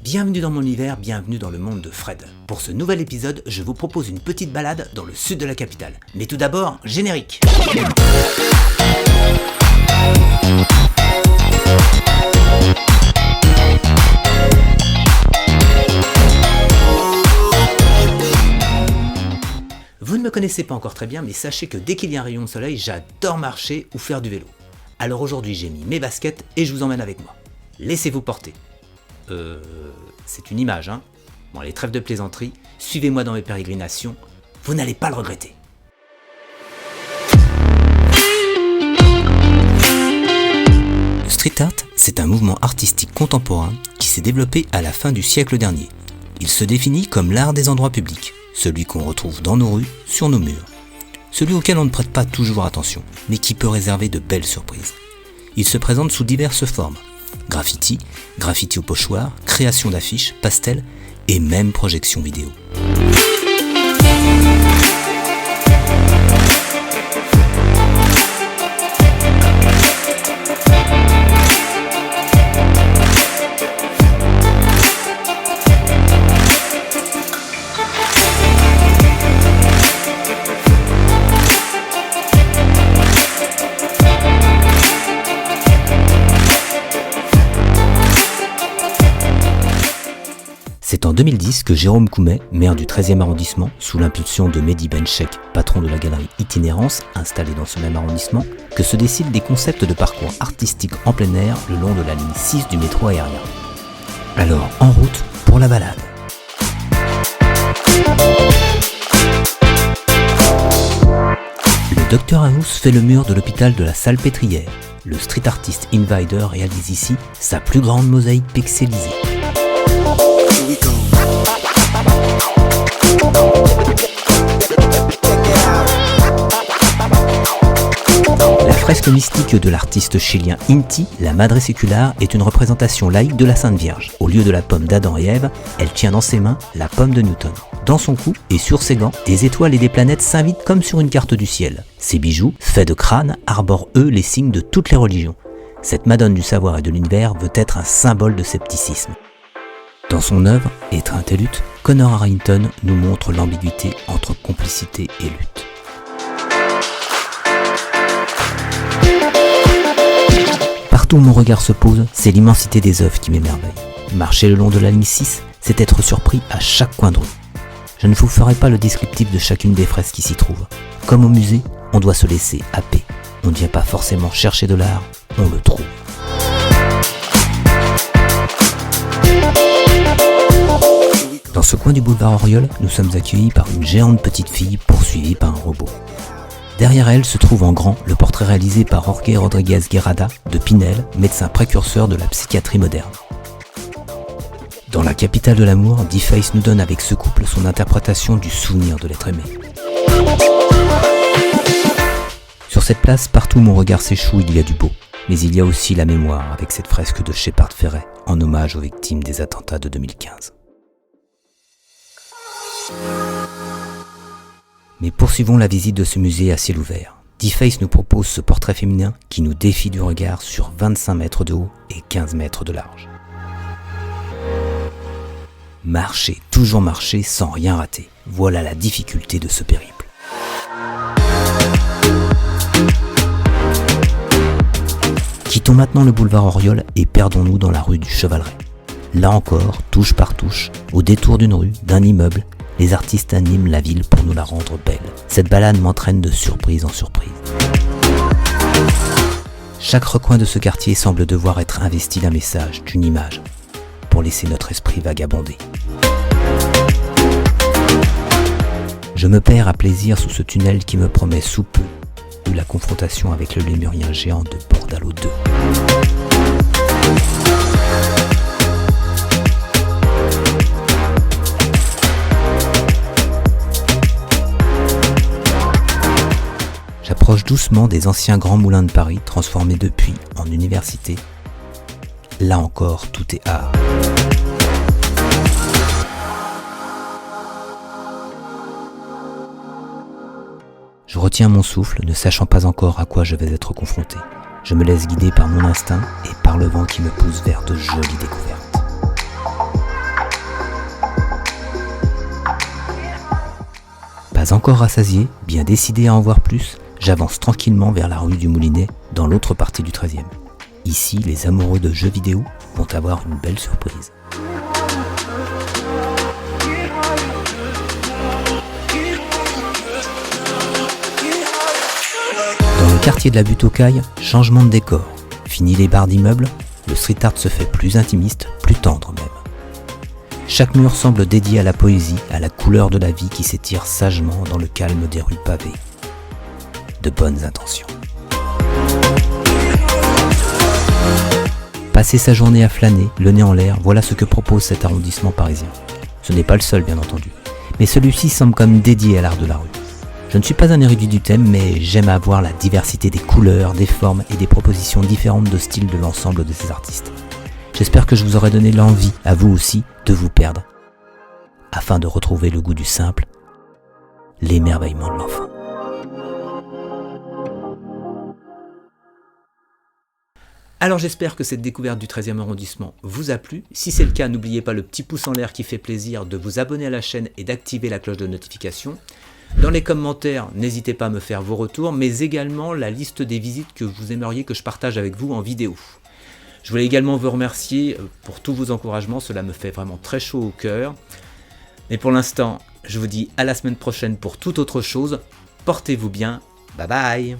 Bienvenue dans mon univers, bienvenue dans le monde de Fred. Pour ce nouvel épisode, je vous propose une petite balade dans le sud de la capitale. Mais tout d'abord, générique. Vous ne me connaissez pas encore très bien, mais sachez que dès qu'il y a un rayon de soleil, j'adore marcher ou faire du vélo. Alors aujourd'hui, j'ai mis mes baskets et je vous emmène avec moi. Laissez-vous porter. C'est une image, hein. Bon, les trêves de plaisanterie, suivez-moi dans mes pérégrinations, vous n'allez pas le regretter. Le street art, c'est un mouvement artistique contemporain qui s'est développé à la fin du siècle dernier. Il se définit comme l'art des endroits publics, celui qu'on retrouve dans nos rues, sur nos murs. Celui auquel on ne prête pas toujours attention, mais qui peut réserver de belles surprises. Il se présente sous diverses formes. Graffiti, graffiti au pochoir, création d'affiches, pastels et même projection vidéo. C'est en 2010 que Jérôme Coumet, maire du 13e arrondissement, sous l'impulsion de Mehdi Benchek, patron de la galerie Itinérance, installée dans ce même arrondissement, que se décident des concepts de parcours artistiques en plein air le long de la ligne 6 du métro aérien. Alors, en route pour la balade. Le Dr House fait le mur de l'hôpital de la Salpêtrière. Le street artist Invader réalise ici sa plus grande mosaïque pixelisée. La fresque mystique de l'artiste chilien Inti, la Madre Sécular, est une représentation laïque de la Sainte Vierge. Au lieu de la pomme d'Adam et Ève, elle tient dans ses mains la pomme de Newton. Dans son cou et sur ses gants, des étoiles et des planètes s'invitent comme sur une carte du ciel. Ces bijoux, faits de crâne, arborent eux les signes de toutes les religions. Cette Madone du savoir et de l'univers veut être un symbole de scepticisme. Dans son œuvre, Étreinte et lutte, Connor Harrington nous montre l'ambiguïté entre complicité et lutte. Partout où mon regard se pose, c'est l'immensité des œuvres qui m'émerveille. Marcher le long de la ligne 6, c'est être surpris à chaque coin de rue. Je ne vous ferai pas le descriptif de chacune des fresques qui s'y trouvent. Comme au musée, on doit se laisser happer. On ne vient pas forcément chercher de l'art, on le trouve. Dans ce coin du boulevard Auriol, nous sommes accueillis par une géante petite fille poursuivie par un robot. Derrière elle se trouve en grand le portrait réalisé par Jorge Rodriguez Guerrada de Pinel, médecin précurseur de la psychiatrie moderne. Dans la capitale de l'amour, D-Face nous donne avec ce couple son interprétation du souvenir de l'être aimé. Sur cette place, partout où mon regard s'échoue, il y a du beau. Mais il y a aussi la mémoire avec cette fresque de Shepard Fairey en hommage aux victimes des attentats de 2015. Mais poursuivons la visite de ce musée à ciel ouvert. D-Face nous propose ce portrait féminin qui nous défie du regard sur 25 mètres de haut et 15 mètres de large. Marcher, toujours marcher sans rien rater. Voilà la difficulté de ce périple. Quittons maintenant le boulevard Auriol et perdons-nous dans la rue du Chevaleret. Là encore, touche par touche, au détour d'une rue, d'un immeuble, les artistes animent la ville pour nous la rendre belle. Cette balade m'entraîne de surprise en surprise. Chaque recoin de ce quartier semble devoir être investi d'un message, d'une image, pour laisser notre esprit vagabonder. Je me perds à plaisir sous ce tunnel qui me promet sous peu la confrontation avec le lémurien géant de Bordalo 2. J'approche doucement des anciens grands moulins de Paris, transformés depuis en université. Là encore, tout est art. Je retiens mon souffle, ne sachant pas encore à quoi je vais être confronté. Je me laisse guider par mon instinct et par le vent qui me pousse vers de jolies découvertes. Pas encore rassasié, bien décidé à en voir plus, j'avance tranquillement vers la rue du Moulinet, dans l'autre partie du 13e. Ici, les amoureux de jeux vidéo vont avoir une belle surprise. Dans le quartier de la Butte aux Cailles, changement de décor. Fini les barres d'immeubles, le street art se fait plus intimiste, plus tendre même. Chaque mur semble dédié à la poésie, à la couleur de la vie qui s'étire sagement dans le calme des rues pavées. De bonnes intentions. Passer sa journée à flâner, le nez en l'air, voilà ce que propose cet arrondissement parisien. Ce n'est pas le seul bien entendu, mais celui-ci semble comme dédié à l'art de la rue. Je ne suis pas un érudit du thème, mais j'aime avoir la diversité des couleurs, des formes et des propositions différentes de styles de l'ensemble de ces artistes. J'espère que je vous aurai donné l'envie, à vous aussi, de vous perdre, afin de retrouver le goût du simple, l'émerveillement de l'enfant. Alors j'espère que cette découverte du 13e arrondissement vous a plu. Si c'est le cas, n'oubliez pas le petit pouce en l'air qui fait plaisir, de vous abonner à la chaîne et d'activer la cloche de notification. Dans les commentaires, n'hésitez pas à me faire vos retours, mais également la liste des visites que vous aimeriez que je partage avec vous en vidéo. Je voulais également vous remercier pour tous vos encouragements, cela me fait vraiment très chaud au cœur. Mais pour l'instant, je vous dis à la semaine prochaine pour toute autre chose. Portez-vous bien, bye bye.